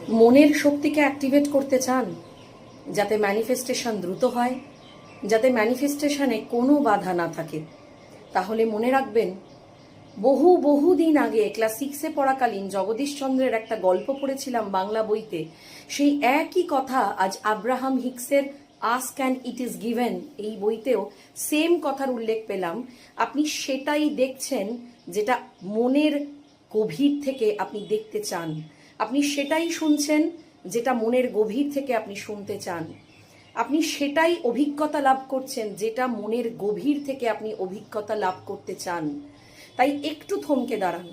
মনের শক্তিকে অ্যাক্টিভেট করতে চান, যাতে ম্যানিফেস্টেশন দ্রুত হয়, যাতে ম্যানিফেস্টেশনে কোনো বাধা না থাকে, তাহলে মনে রাখবেন, বহু বহু দিন আগে ক্লাস 6-এ পড়াকালীন জগদীশচন্দ্রের একটা গল্প পড়েছিলাম বাংলা বইতে। সেই একই কথা আজ আব্রাহাম হিক্সের ask and it is given এই বইতেও সেম কথার উল্লেখ পেলাম। আপনি সেটাই দেখছেন যেটা মনের গভীর থেকে আপনি দেখতে চান, আপনি সেটাই শুনছেন যেটা মনের গভীর থেকে আপনি শুনতে চান, আপনি সেটাই অভিজ্ঞতা লাভ করছেন যেটা মনের গভীর থেকে আপনি অভিজ্ঞতা লাভ করতে চান। তাই একটু থমকে দাঁড়ান।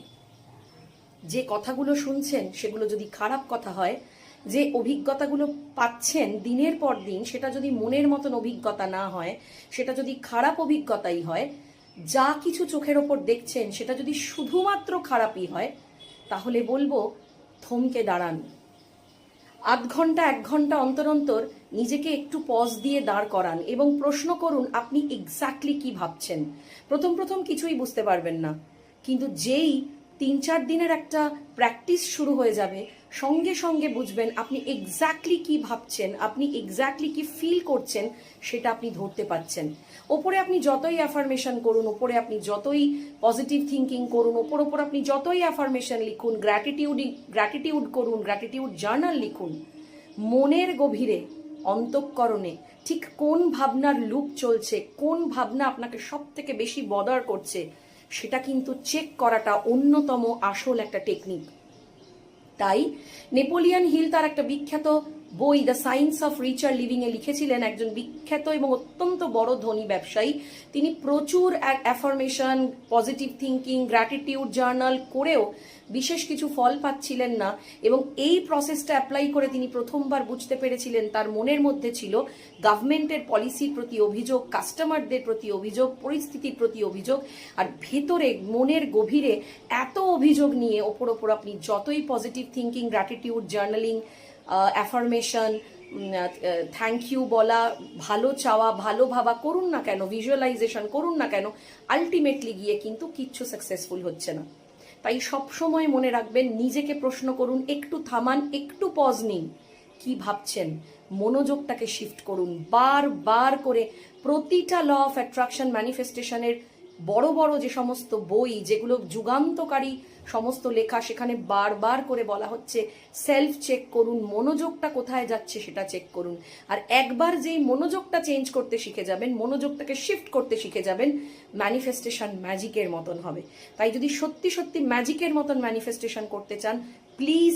যে কথাগুলো শুনছেন সেগুলো যদি খারাপ কথা হয়, যে অভিজ্ঞতাগুলো পাচ্ছেন দিনের পর দিন সেটা যদি মনের মতন অভিজ্ঞতা না হয়, সেটা যদি খারাপ অভিজ্ঞতাই হয়, যা কিছু চোখের ওপর দেখছেন সেটা যদি শুধুমাত্র খারাপই হয়, তাহলে বলবো থমকে দাঁড়ান। আধ ঘন্টা 1 ঘন্টা অন্তর অন্তর নিজেকে একটু পজ দিয়ে দাঁড় করান এবং প্রশ্ন করুন আপনি এক্স্যাক্টলি কি ভাবছেন। প্রথম প্রথম কিছুই বুঝতে পারবেন না, কিন্তু যেই 3-4 দিনের একটা প্র্যাকটিস শুরু হয়ে যাবে, সঙ্গে সঙ্গে বুঝবেন আপনি এক্স্যাক্টলি কি ভাবছেন, আপনি এক্স্যাক্টলি কি ফিল করছেন সেটা আপনি ধরতে পারছেন। ওপরে আপনি যতই অ্যাফার্মেশন করুন, ওপরে আপনি যতই পজিটিভ থিঙ্কিং করুন, ওপর আপনি যতই অ্যাফার্মেশন লিখুন, গ্র্যাটিটিউড করুন, গ্র্যাটিটিউড জার্নাল লিখুন, মনের গভীরে অন্তঃকরণে ঠিক কোন ভাবনার লুপ চলছে, কোন ভাবনা আপনাকে সব থেকে বেশি বদার করছে, সেটা কিন্তু চেক করাটা অন্যতম আসল একটা টেকনিক। তাই নেপোলিয়ান হিল তার একটা বিখ্যাত বই দ্য সায়েন্স অফ রিচার লিভিং এ লিখেছিলেন, একজন বিখ্যাত এবং অত্যন্ত বড় ধনী ব্যবসায়ী, তিনি প্রচুর affirmation, positive thinking, gratitude journal করেও বিশেষ কিছু ফল পাচ্ছিলেন না, এবং এই প্রসেসটা অ্যাপ্লাই করে তিনি প্রথমবার বুঝতে পেরেছিলেন তার মনের মধ্যে ছিল গভর্নমেন্টের পলিসির প্রতি অভিযোগ, কাস্টমারদের প্রতি অভিযোগ, পরিস্থিতির প্রতি অভিযোগ, আর ভেতরে মনের গভীরে এত অভিযোগ নিয়ে ওপর আপনি যতই positive thinking, gratitude journaling, affirmation, thank you বলা, ভালো চাওয়া, ভালো ভাবা করুন না কেন, ভিজুয়ালাইজেশন করুন না কেন, আলটিমেটলি গিয়ে কিন্তু কিচ্ছু সাকসেসফুল হচ্ছে না। তাই সবসময় মনে রাখবেন, নিজেকে প্রশ্ন করুন, একটু থামান, একটু পজ নিন, কি ভাবছেন, মনোযোগটাকে শিফট করুন বার করে। প্রতিটা ল অফ অ্যাট্রাকশন, ম্যানিফেস্টেশনের বড় বড় যে সমস্ত বই, যেগুলো যুগান্তকারী সমস্ত লেখা, সেখানে বারবার করে বলা হচ্ছে সেলফ চেক করুন, মনোযোগটা কোথায় যাচ্ছে সেটা চেক করুন। আর একবার যেই মনোযোগটা চেঞ্জ করতে শিখে যাবেন, মনোযোগটাকে শিফট করতে শিখে যাবেন, ম্যানিফেস্টেশন ম্যাজিকের মতন হবে। তাই যদি সত্যি সত্যি ম্যাজিকের মতন ম্যানিফেস্টেশন করতে চান, প্লিজ